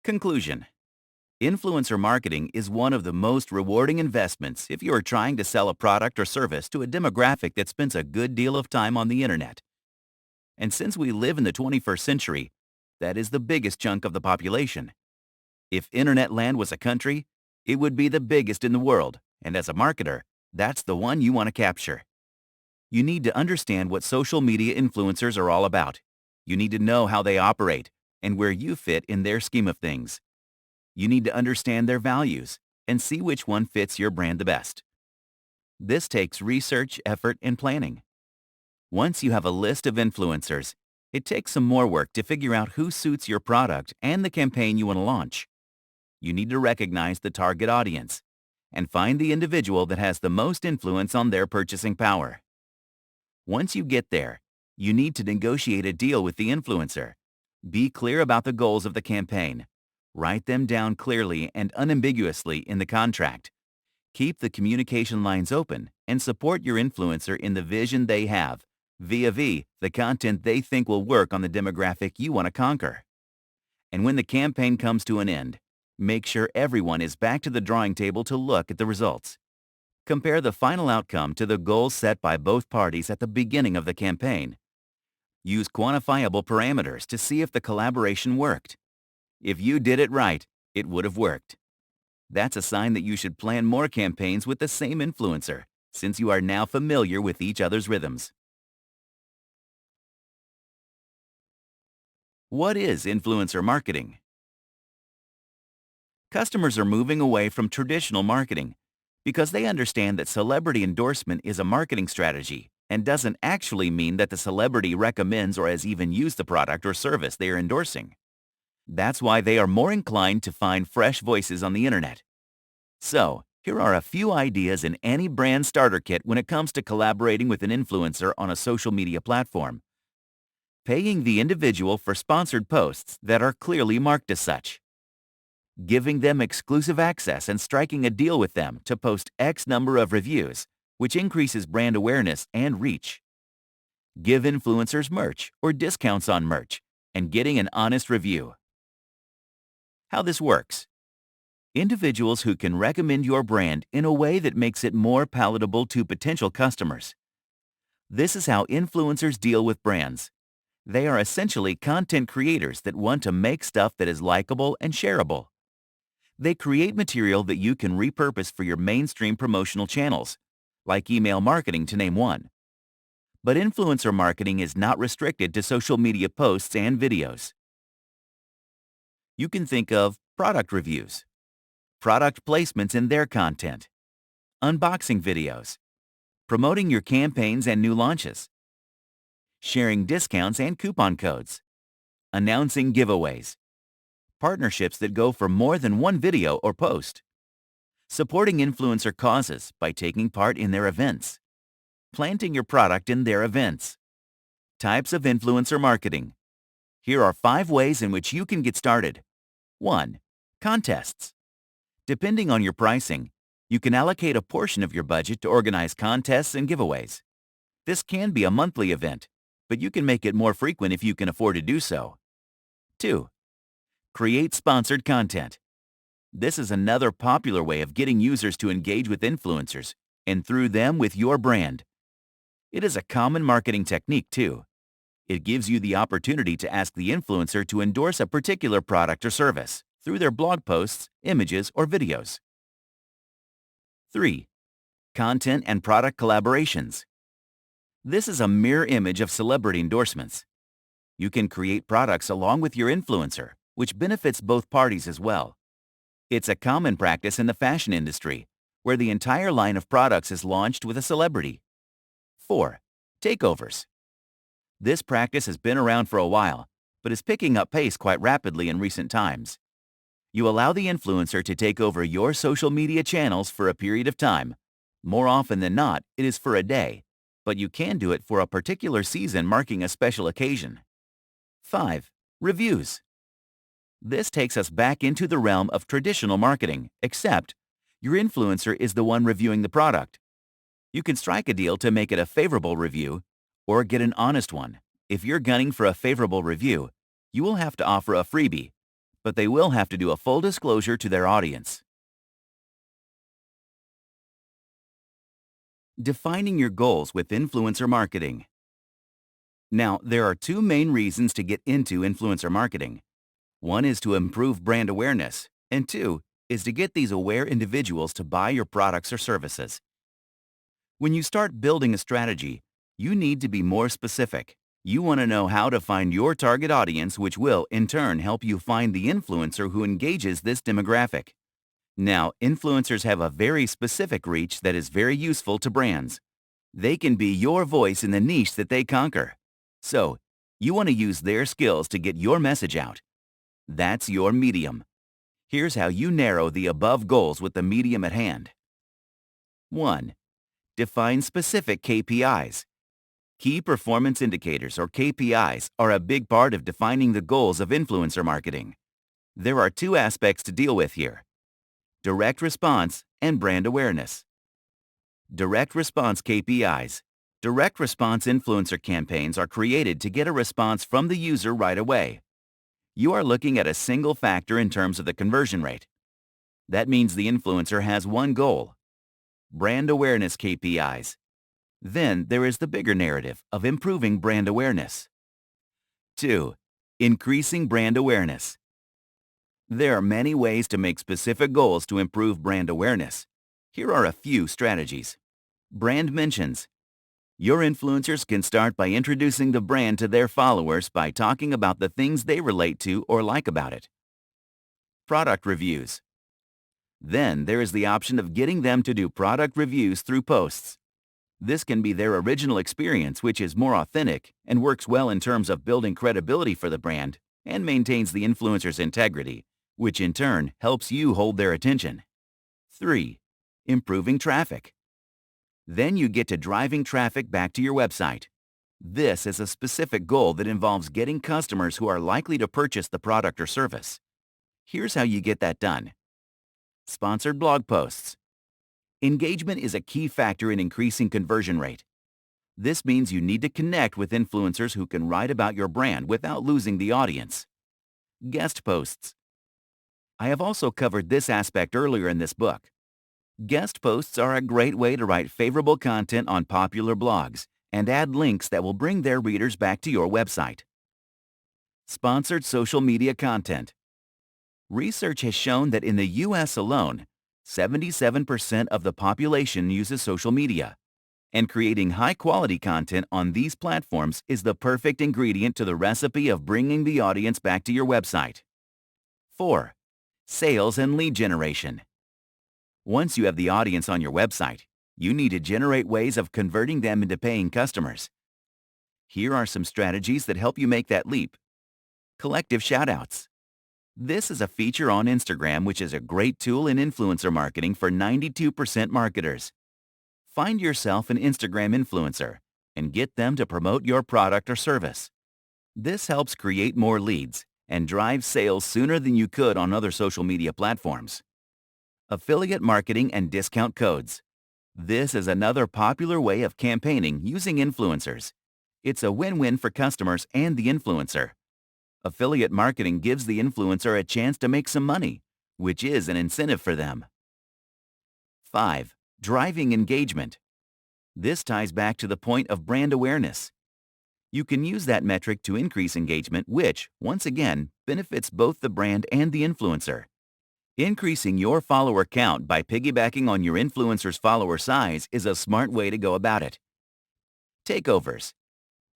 Conclusion. Influencer marketing is one of the most rewarding investments if you are trying to sell a product or service to a demographic that spends a good deal of time on the internet. And since we live in the 21st century, that is the biggest chunk of the population. If internet land was a country, it would be the biggest in the world, and as a marketer, that's the one you want to capture. You need to understand what social media influencers are all about. You need to know how they operate and where you fit in their scheme of things. You need to understand their values and see which one fits your brand the best. This takes research, effort, and planning. Once you have a list of influencers, it takes some more work to figure out who suits your product and the campaign you want to launch. You need to recognize the target audience and find the individual that has the most influence on their purchasing power. Once you get there, you need to negotiate a deal with the influencer. Be clear about the goals of the campaign. Write them down clearly and unambiguously in the contract. Keep the communication lines open and support your influencer in the vision they have, vis-a-vis the content they think will work on the demographic you want to conquer. And when the campaign comes to an end, make sure everyone is back to the drawing table to look at the results. Compare the final outcome to the goals set by both parties at the beginning of the campaign. Use quantifiable parameters to see if the collaboration worked. If you did it right, it would have worked. That's a sign that you should plan more campaigns with the same influencer, since you are now familiar with each other's rhythms. What is influencer marketing? Customers are moving away from traditional marketing because they understand that celebrity endorsement is a marketing strategy and doesn't actually mean that the celebrity recommends or has even used the product or service they are endorsing. That's why they are more inclined to find fresh voices on the internet. So, here are a few ideas in any brand starter kit when it comes to collaborating with an influencer on a social media platform. Paying the individual for sponsored posts that are clearly marked as such. Giving them exclusive access and striking a deal with them to post X number of reviews, which increases brand awareness and reach. Give influencers merch or discounts on merch and getting an honest review. How this works. Individuals who can recommend your brand in a way that makes it more palatable to potential customers. This is how influencers deal with brands. They are essentially content creators that want to make stuff that is likable and shareable. They create material that you can repurpose for your mainstream promotional channels, like email marketing to name one. But influencer marketing is not restricted to social media posts and videos. You can think of product reviews, product placements in their content, unboxing videos, promoting your campaigns and new launches, sharing discounts and coupon codes, announcing giveaways, partnerships that go for more than one video or post, supporting influencer causes by taking part in their events, planting your product in their events. Types of influencer marketing. Here are 5 ways in which you can get started. 1. Contests. Depending on your pricing, you can allocate a portion of your budget to organize contests and giveaways. This can be a monthly event, but you can make it more frequent if you can afford to do so. 2. Create sponsored content. This is another popular way of getting users to engage with influencers, and through them with your brand. It is a common marketing technique too. It gives you the opportunity to ask the influencer to endorse a particular product or service through their blog posts, images, or videos. 3. Content and product collaborations. This is a mirror image of celebrity endorsements. You can create products along with your influencer, which benefits both parties as well. It's a common practice in the fashion industry, where the entire line of products is launched with a celebrity. 4. Takeovers. This practice has been around for a while, but is picking up pace quite rapidly in recent times. You allow the influencer to take over your social media channels for a period of time. More often than not, it is for a day, but you can do it for a particular season marking a special occasion. 5. Reviews. This takes us back into the realm of traditional marketing, except your influencer is the one reviewing the product. You can strike a deal to make it a favorable review or get an honest one. If you're gunning for a favorable review, you will have to offer a freebie. but they will have to do a full disclosure to their audience. Defining your goals with influencer marketing. Now, there are two main reasons to get into influencer marketing. One is to improve brand awareness, and two is to get these aware individuals to buy your products or services. When you start building a strategy, you need to be more specific. You want to know how to find your target audience, which will, in turn, help you find the influencer who engages this demographic. Now, influencers have a very specific reach that is very useful to brands. They can be your voice in the niche that they conquer. So, you want to use their skills to get your message out. That's your medium. Here's how you narrow the above goals with the medium at hand. 1. Define specific KPIs. Key performance indicators, or KPIs, are a big part of defining the goals of influencer marketing. There are two aspects to deal with here: direct response and brand awareness. Direct response KPIs. Direct response influencer campaigns are created to get a response from the user right away. You are looking at a single factor in terms of the conversion rate. That means the influencer has one goal: brand awareness KPIs. Then there is the bigger narrative of improving brand awareness. 2. Increasing brand awareness. There are many ways to make specific goals to improve brand awareness. Here are a few strategies. Brand mentions. Your influencers can start by introducing the brand to their followers by talking about the things they relate to or like about it. Product reviews. Then there is the option of getting them to do product reviews through posts. This can be their original experience, which is more authentic and works well in terms of building credibility for the brand and maintains the influencer's integrity, which in turn helps you hold their attention. 3. Improving traffic. Then you get to driving traffic back to your website. This is a specific goal that involves getting customers who are likely to purchase the product or service. Here's how you get that done. Sponsored blog posts. Engagement is a key factor in increasing conversion rate. This means you need to connect with influencers who can write about your brand without losing the audience. Guest posts. I have also covered this aspect earlier in this book. Guest posts are a great way to write favorable content on popular blogs and add links that will bring their readers back to your website. Sponsored social media content. Research has shown that in the U.S. alone, 77% of the population uses social media, and creating high-quality content on these platforms is the perfect ingredient to the recipe of bringing the audience back to your website. 4. Sales and lead generation. Once you have the audience on your website, you need to generate ways of converting them into paying customers. Here are some strategies that help you make that leap. Collective shoutouts. This is a feature on Instagram which is a great tool in influencer marketing for 92% marketers. Find yourself an Instagram influencer and get them to promote your product or service. This helps create more leads and drive sales sooner than you could on other social media platforms. Affiliate marketing and discount codes. This is another popular way of campaigning using influencers. It's a win-win for customers and the influencer. Affiliate marketing gives the influencer a chance to make some money, which is an incentive for them. 5. Driving engagement. This ties back to the point of brand awareness. You can use that metric to increase engagement, which, once again, benefits both the brand and the influencer. Increasing your follower count by piggybacking on your influencer's follower size is a smart way to go about it. Takeovers.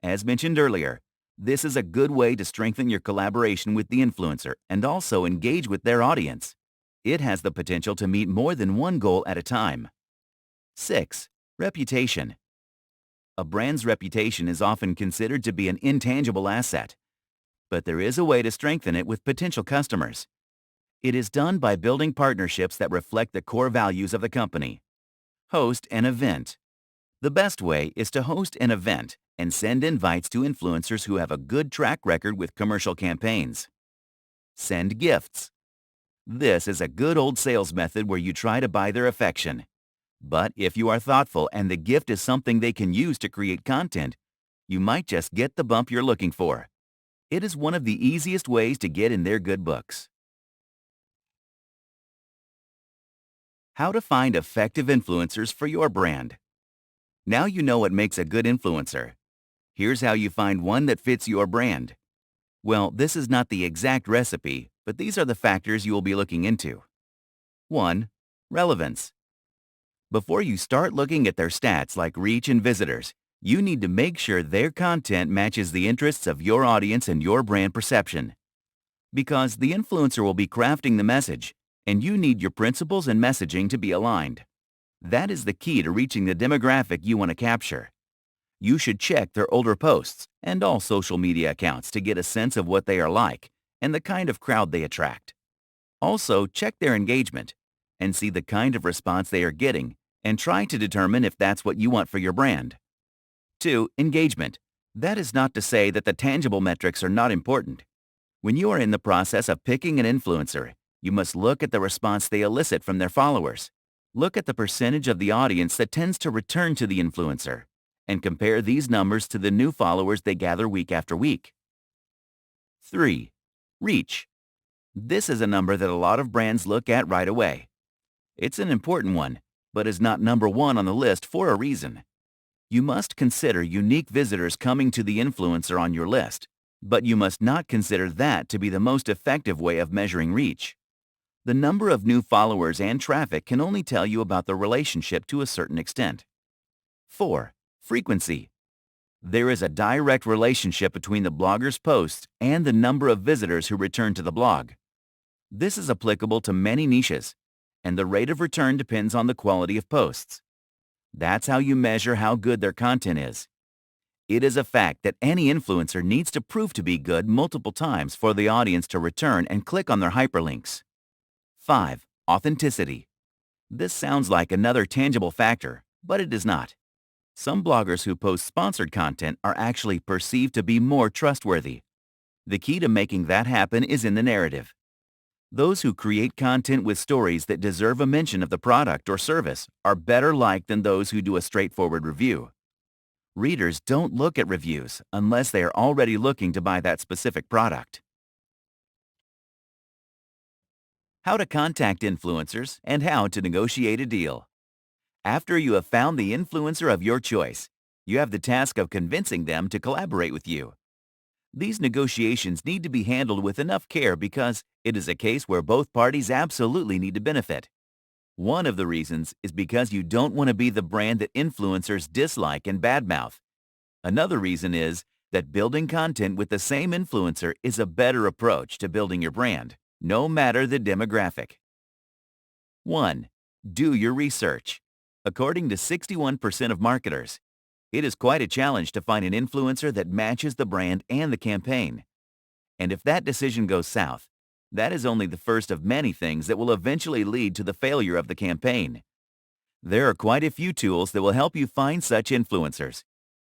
As mentioned earlier, this is a good way to strengthen your collaboration with the influencer and also engage with their audience. It has the potential to meet more than one goal at a time. 6. Reputation. A brand's reputation is often considered to be an intangible asset, but there is a way to strengthen it with potential customers. It is done by building partnerships that reflect the core values of the company. Host an event. The best way is to host an event and send invites to influencers who have a good track record with commercial campaigns. Send gifts. This is a good old sales method where you try to buy their affection. But if you are thoughtful and the gift is something they can use to create content, you might just get the bump you're looking for. It is one of the easiest ways to get in their good books. How to find effective influencers for your brand. Now you know what makes a good influencer. Here's how you find one that fits your brand. Well, this is not the exact recipe, but these are the factors you will be looking into. 1. Relevance. Before you start looking at their stats like reach and visitors, you need to make sure their content matches the interests of your audience and your brand perception. Because the influencer will be crafting the message, and you need your principles and messaging to be aligned. That is the key to reaching the demographic you want to capture. You should check their older posts and all social media accounts to get a sense of what they are like and the kind of crowd they attract. Also, check their engagement and see the kind of response they are getting and try to determine if that's what you want for your brand. 2. Engagement. That is not to say that the tangible metrics are not important. When you are in the process of picking an influencer, you must look at the response they elicit from their followers. Look at the percentage of the audience that tends to return to the influencer, and compare these numbers to the new followers they gather week after week. 3. Reach. This is a number that a lot of brands look at right away. It's an important one, but is not number one on the list for a reason. You must consider unique visitors coming to the influencer on your list, but you must not consider that to be the most effective way of measuring reach. The number of new followers and traffic can only tell you about the relationship to a certain extent. 4. Frequency. There is a direct relationship between the blogger's posts and the number of visitors who return to the blog. This is applicable to many niches, and the rate of return depends on the quality of posts. That's how you measure how good their content is. It is a fact that any influencer needs to prove to be good multiple times for the audience to return and click on their hyperlinks. 5. Authenticity. This sounds like another tangible factor, but it is not. Some bloggers who post sponsored content are actually perceived to be more trustworthy. The key to making that happen is in the narrative. Those who create content with stories that deserve a mention of the product or service are better liked than those who do a straightforward review. Readers don't look at reviews unless they are already looking to buy that specific product. How to contact influencers and how to negotiate a deal. After you have found the influencer of your choice, you have the task of convincing them to collaborate with you. These negotiations need to be handled with enough care because it is a case where both parties absolutely need to benefit. One of the reasons is because you don't want to be the brand that influencers dislike and badmouth. Another reason is that building content with the same influencer is a better approach to building your brand, no matter the demographic. 1. Do your research. According to 61% of marketers, it is quite a challenge to find an influencer that matches the brand and the campaign. And if that decision goes south, that is only the first of many things that will eventually lead to the failure of the campaign. There are quite a few tools that will help you find such influencers,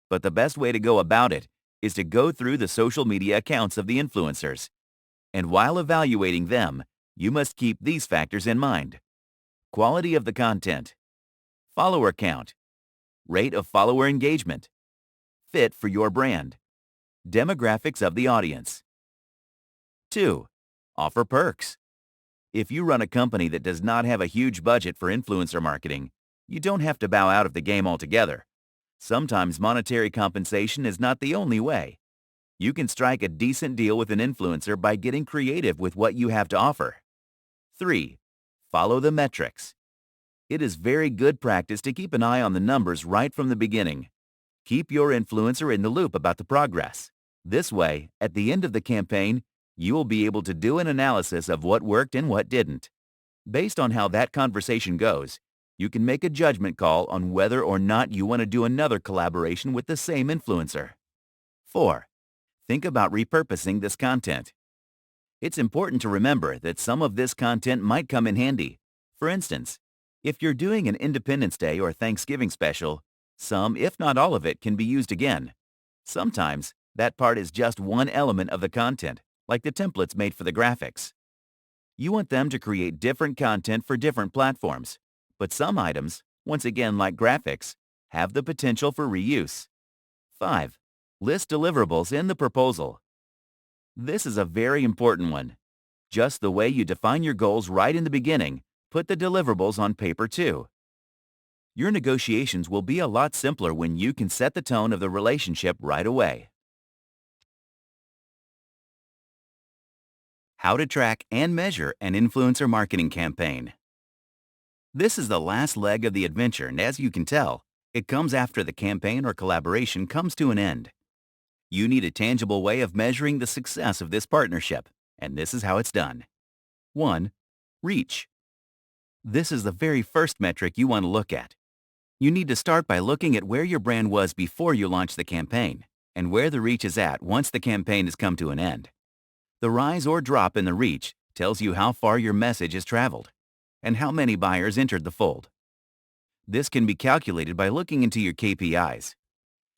but the best way to go about it is to go through the social media accounts of the influencers. And while evaluating them, you must keep these factors in mind. Quality of the content, follower count, rate of follower engagement, fit for your brand, demographics of the audience. 2. Offer perks. If you run a company that does not have a huge budget for influencer marketing, you don't have to bow out of the game altogether. Sometimes monetary compensation is not the only way. You can strike a decent deal with an influencer by getting creative with what you have to offer. 3. Follow the metrics. It is very good practice to keep an eye on the numbers right from the beginning. Keep your influencer in the loop about the progress. This way, at the end of the campaign, you will be able to do an analysis of what worked and what didn't. Based on how that conversation goes, you can make a judgment call on whether or not you want to do another collaboration with the same influencer. 4. Think about repurposing this content. It's important to remember that some of this content might come in handy. For instance, if you're doing an Independence Day or Thanksgiving special, some, if not all of it, can be used again. Sometimes, that part is just one element of the content, like the templates made for the graphics. You want them to create different content for different platforms, but some items, once again like graphics, have the potential for reuse. 5. List deliverables in the proposal. This is a very important one. Just the way you define your goals right in the beginning, Put the deliverables on paper too. Your negotiations will be a lot simpler when you can set the tone of the relationship right away. How to track and measure an influencer marketing campaign. This is the last leg of the adventure, and as you can tell, it comes after the campaign or collaboration comes to an end. You need a tangible way of measuring the success of this partnership, and this is how it's done. 1. Reach. This is the very first metric you want to look at. You need to start by looking at where your brand was before you launched the campaign, and where the reach is at once the campaign has come to an end. The rise or drop in the reach tells you how far your message has traveled, and how many buyers entered the fold. This can be calculated by looking into your KPIs.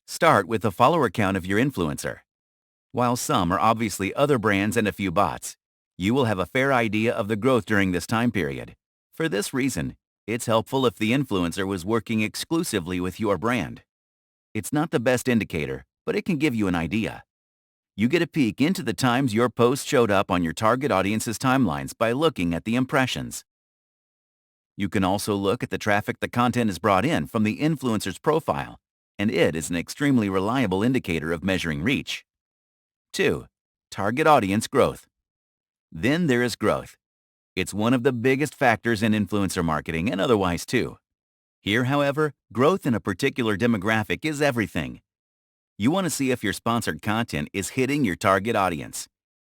Start with the follower count of your influencer. While some are obviously other brands and a few bots, you will have a fair idea of the growth during this time period. For this reason, it's helpful if the influencer was working exclusively with your brand. It's not the best indicator, but it can give you an idea. You get a peek into the times your post showed up on your target audience's timelines by looking at the impressions. You can also look at the traffic the content is brought in from the influencer's profile, and it is an extremely reliable indicator of measuring reach. 2. Target audience growth. Then there is growth. It's one of the biggest factors in influencer marketing and otherwise too. Here, however, growth in a particular demographic is everything. You want to see if your sponsored content is hitting your target audience.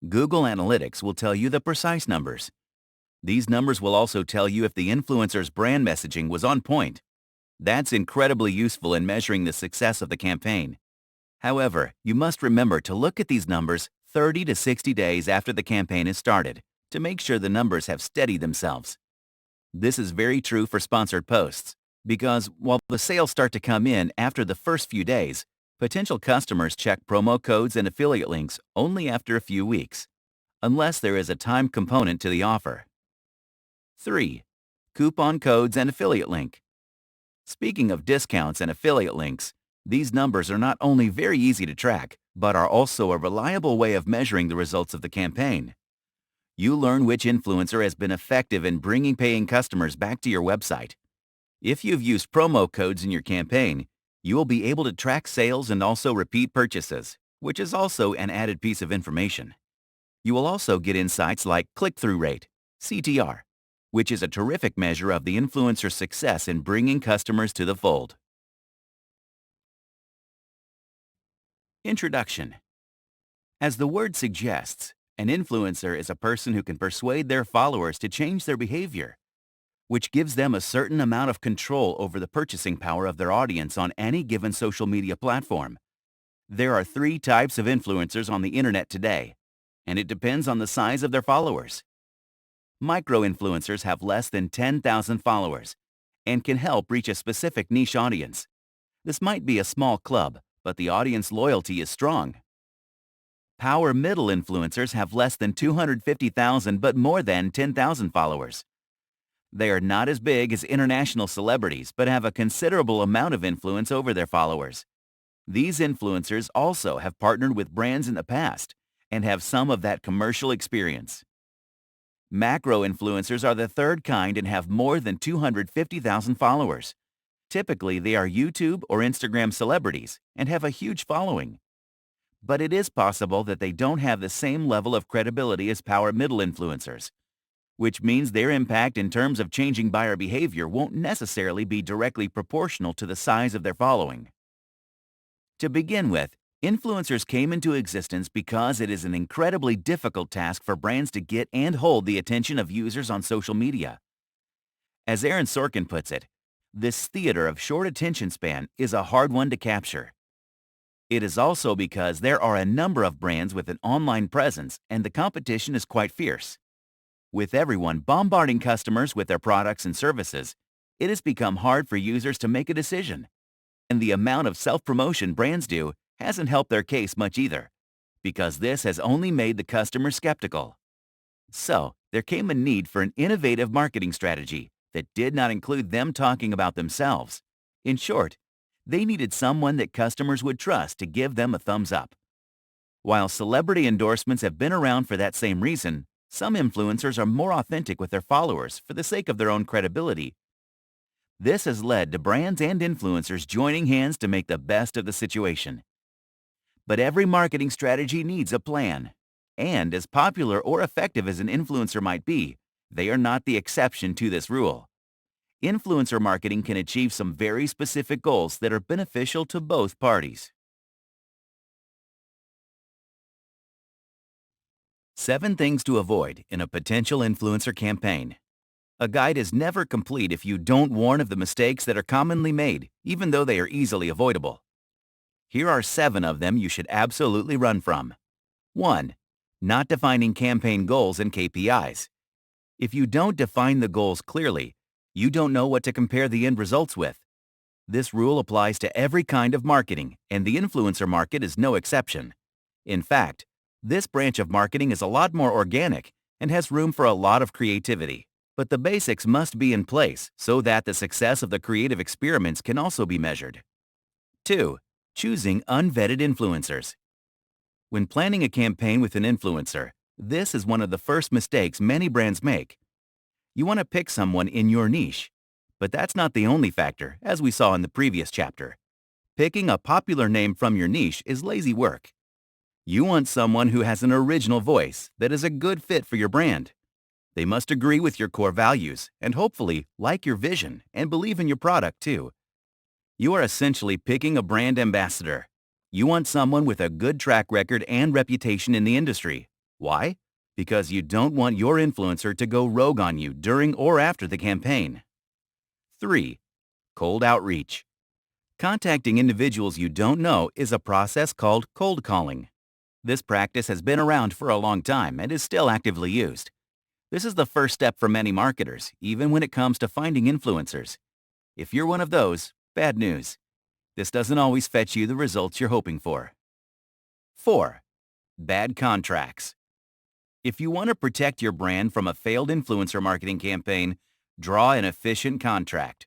Google Analytics will tell you the precise numbers. These numbers will also tell you if the influencer's brand messaging was on point. That's incredibly useful in measuring the success of the campaign. However, you must remember to look at these numbers 30 to 60 days after the campaign is started to make sure the numbers have steadied themselves. This is very true for sponsored posts, because while the sales start to come in after the first few days, potential customers check promo codes and affiliate links only after a few weeks, unless there is a time component to the offer. 3. Coupon codes and affiliate link. Speaking of discounts and affiliate links, these numbers are not only very easy to track, but are also a reliable way of measuring the results of the campaign. You learn which influencer has been effective in bringing paying customers back to your website. If you've used promo codes in your campaign, you will be able to track sales and also repeat purchases, which is also an added piece of information. You will also get insights like click-through rate, CTR, which is a terrific measure of the influencer's success in bringing customers to the fold. Introduction. As the word suggests, an influencer is a person who can persuade their followers to change their behavior, which gives them a certain amount of control over the purchasing power of their audience on any given social media platform. There are 3 types of influencers on the internet today, and it depends on the size of their followers. Micro-influencers have less than 10,000 followers and can help reach a specific niche audience. This might be a small club, but the audience loyalty is strong. Power middle influencers have less than 250,000 but more than 10,000 followers. They are not as big as international celebrities but have a considerable amount of influence over their followers. These influencers also have partnered with brands in the past and have some of that commercial experience. Macro influencers are the third kind and have more than 250,000 followers. Typically, they are YouTube or Instagram celebrities and have a huge following. But it is possible that they don't have the same level of credibility as power middle influencers, which means their impact in terms of changing buyer behavior won't necessarily be directly proportional to the size of their following. To begin with, influencers came into existence because it is an incredibly difficult task for brands to get and hold the attention of users on social media. As Aaron Sorkin puts it, this theater of short attention span is a hard one to capture. It is also because there are a number of brands with an online presence and the competition is quite fierce. With everyone bombarding customers with their products and services, it has become hard for users to make a decision. And the amount of self-promotion brands do hasn't helped their case much either, because this has only made the customer skeptical. So, there came a need for an innovative marketing strategy that did not include them talking about themselves. In short, they needed someone that customers would trust to give them a thumbs up. While celebrity endorsements have been around for that same reason, Some influencers are more authentic with their followers for the sake of their own credibility. This has led to brands and influencers joining hands to make the best of the situation. But every marketing strategy needs a plan. And as popular or effective as an influencer might be, they are not the exception to this rule. Influencer marketing can achieve some very specific goals that are beneficial to both parties. 7 things to avoid in a potential influencer campaign. A guide is never complete if you don't warn of the mistakes that are commonly made, even though they are easily avoidable. Here are 7 of them you should absolutely run from. 1. Not defining campaign goals and KPIs. If you don't define the goals clearly, you don't know what to compare the end results with. This rule applies to every kind of marketing, and the influencer market is no exception. In fact, this branch of marketing is a lot more organic and has room for a lot of creativity. But the basics must be in place so that the success of the creative experiments can also be measured. 2. Choosing unvetted influencers. When planning a campaign with an influencer, this is one of the first mistakes many brands make. You want to pick someone in your niche. But that's not the only factor, as we saw in the previous chapter. Picking a popular name from your niche is lazy work. You want someone who has an original voice that is a good fit for your brand. They must agree with your core values and hopefully like your vision and believe in your product too. You are essentially picking a brand ambassador. You want someone with a good track record and reputation in the industry. Why? Because you don't want your influencer to go rogue on you during or after the campaign. 3. Cold outreach. Contacting individuals you don't know is a process called cold calling. This practice has been around for a long time and is still actively used. This is the first step for many marketers, even when it comes to finding influencers. If you're one of those, bad news. This doesn't always fetch you the results you're hoping for. 4. Bad contracts. If you want to protect your brand from a failed influencer marketing campaign, draw an efficient contract.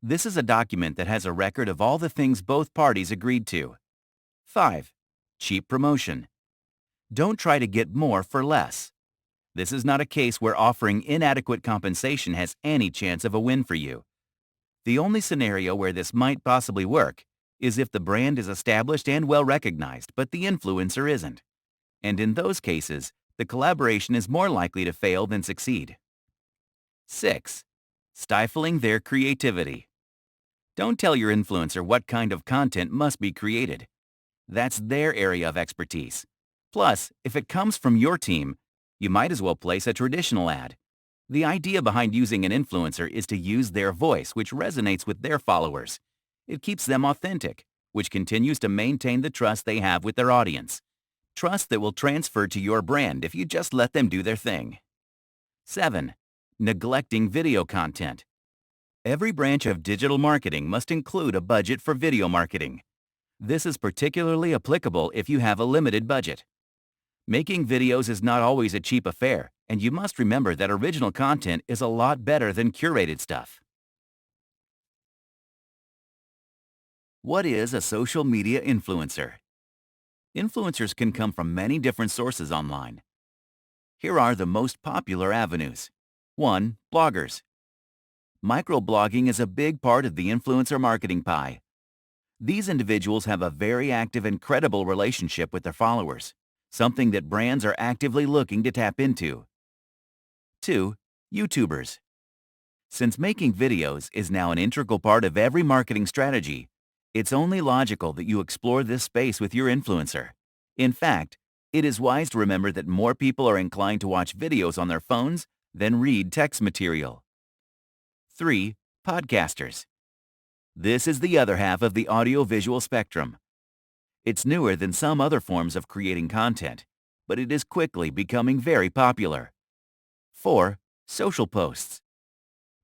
This is a document that has a record of all the things both parties agreed to. 5. Cheap promotion. Don't try to get more for less. This is not a case where offering inadequate compensation has any chance of a win for you. The only scenario where this might possibly work is if the brand is established and well recognized, but the influencer isn't. And in those cases, the collaboration is more likely to fail than succeed. 6. Stifling their creativity. Don't tell your influencer what kind of content must be created. That's their area of expertise. Plus, if it comes from your team, you might as well place a traditional ad. The idea behind using an influencer is to use their voice, which resonates with their followers. It keeps them authentic, which continues to maintain the trust they have with their audience. Trust that will transfer to your brand if you just let them do their thing. 7. Neglecting video content. Every branch of digital marketing must include a budget for video marketing. This is particularly applicable if you have a limited budget. Making videos is not always a cheap affair, and you must remember that original content is a lot better than curated stuff. What is a social media influencer? Influencers can come from many different sources online. Here are the most popular avenues. 1. Bloggers. Microblogging is a big part of the influencer marketing pie. These individuals have a very active and credible relationship with their followers, something that brands are actively looking to tap into. 2. YouTubers. Since making videos is now an integral part of every marketing strategy, it's only logical that you explore this space with your influencer. In fact, it is wise to remember that more people are inclined to watch videos on their phones than read text material. 3. Podcasters. This is the other half of the audio-visual spectrum. It's newer than some other forms of creating content, but it is quickly becoming very popular. 4. Social posts.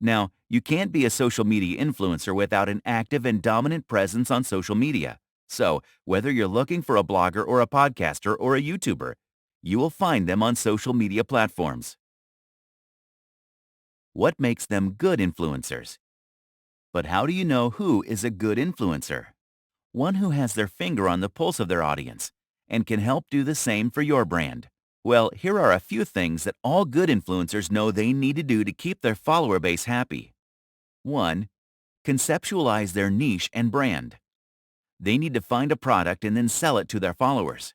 Now, you can't be a social media influencer without an active and dominant presence on social media. So, whether you're looking for a blogger or a podcaster or a YouTuber, you will find them on social media platforms. What makes them good influencers? But how do you know who is a good influencer? One who has their finger on the pulse of their audience and can help do the same for your brand. Well, here are a few things that all good influencers know they need to do to keep their follower base happy. 1. Conceptualize their niche and brand. They need to find a product and then sell it to their followers.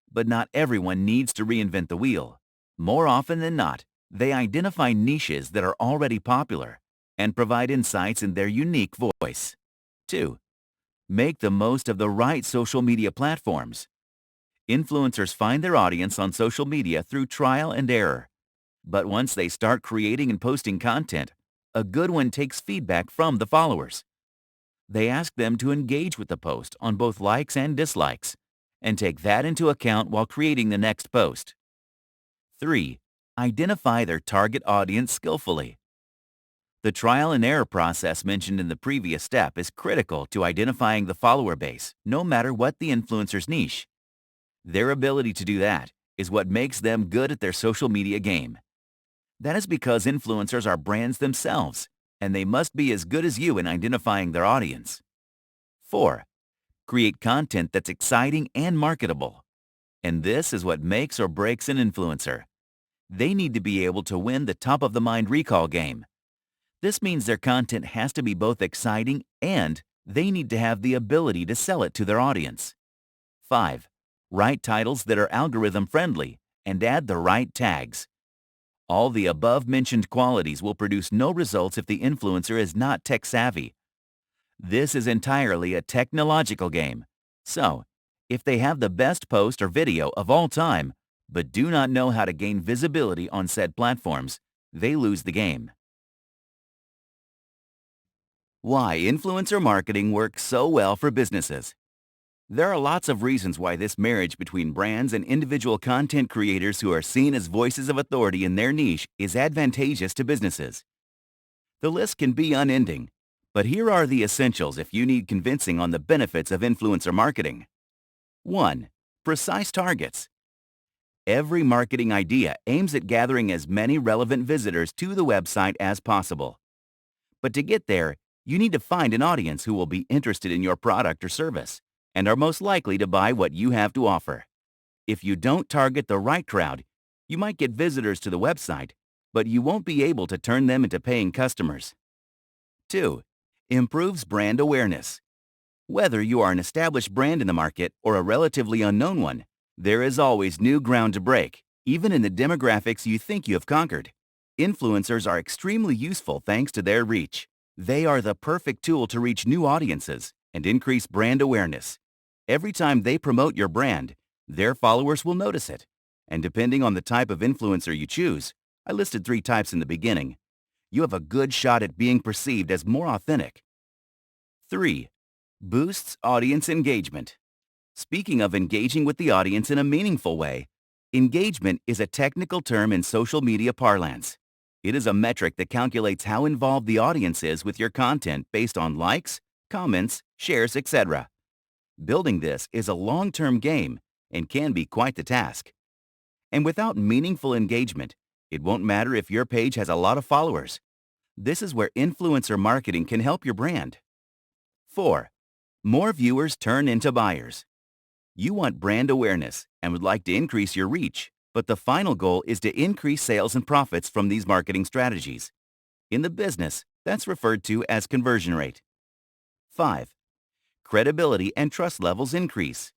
But not everyone needs to reinvent the wheel. More often than not, they identify niches that are already popular and provide insights in their unique voice. 2. Make the most of the right social media platforms. Influencers find their audience on social media through trial and error. But once they start creating and posting content, a good one takes feedback from the followers. They ask them to engage with the post on both likes and dislikes, and take that into account while creating the next post. 3. Identify their target audience skillfully. The trial and error process mentioned in the previous step is critical to identifying the follower base, no matter what the influencer's niche. Their ability to do that is what makes them good at their social media game. That is because influencers are brands themselves, and they must be as good as you in identifying their audience. 4. Create content that's exciting and marketable. And this is what makes or breaks an influencer. They need to be able to win the top-of-the-mind recall game. This means their content has to be both exciting and they need to have the ability to sell it to their audience. 5. Write titles that are algorithm-friendly and add the right tags. All the above-mentioned qualities will produce no results if the influencer is not tech-savvy. This is entirely a technological game. So, if they have the best post or video of all time, but do not know how to gain visibility on said platforms, they lose the game. Why influencer marketing works so well for businesses. There are lots of reasons why this marriage between brands and individual content creators who are seen as voices of authority in their niche is advantageous to businesses. The list can be unending, but here are the essentials if you need convincing on the benefits of influencer marketing. 1. Precise targets. Every marketing idea aims at gathering as many relevant visitors to the website as possible. But to get there, you need to find an audience who will be interested in your product or service and are most likely to buy what you have to offer. If you don't target the right crowd, you might get visitors to the website, but you won't be able to turn them into paying customers. 2. Improves brand awareness. Whether you are an established brand in the market or a relatively unknown one, there is always new ground to break, even in the demographics you think you have conquered. Influencers are extremely useful thanks to their reach. They are the perfect tool to reach new audiences and increase brand awareness. Every time they promote your brand, their followers will notice it. And depending on the type of influencer you choose, I listed 3 types in the beginning, you have a good shot at being perceived as more authentic. 3. Boosts audience engagement. Speaking of engaging with the audience in a meaningful way, engagement is a technical term in social media parlance. It is a metric that calculates how involved the audience is with your content based on likes, comments, shares, etc. Building this is a long-term game and can be quite the task. And without meaningful engagement, it won't matter if your page has a lot of followers. This is where influencer marketing can help your brand. 4. More viewers turn into buyers. You want brand awareness and would like to increase your reach, but the final goal is to increase sales and profits from these marketing strategies. In the business, that's referred to as conversion rate. 5. Credibility and trust levels increase.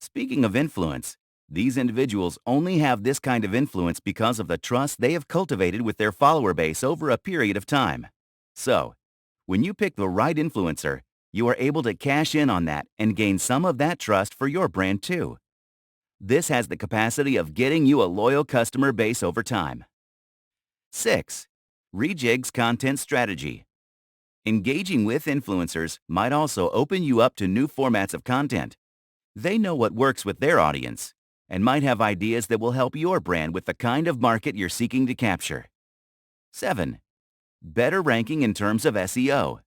Speaking of influence, these individuals only have this kind of influence because of the trust they have cultivated with their follower base over a period of time. So, when you pick the right influencer, you are able to cash in on that and gain some of that trust for your brand too. This has the capacity of getting you a loyal customer base over time. 6. Rejigs content strategy. Engaging with influencers might also open you up to new formats of content. They know what works with their audience and might have ideas that will help your brand with the kind of market you're seeking to capture. 7. Better ranking in terms of SEO.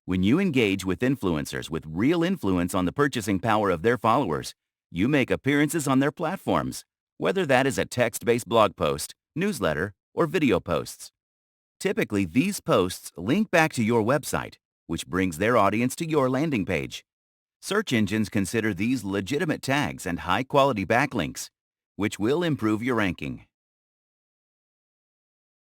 When you engage with influencers with real influence on the purchasing power of their followers, you make appearances on their platforms, whether that is a text-based blog post, newsletter, or video posts. Typically, these posts link back to your website, which brings their audience to your landing page. Search engines consider these legitimate tags and high-quality backlinks, which will improve your ranking.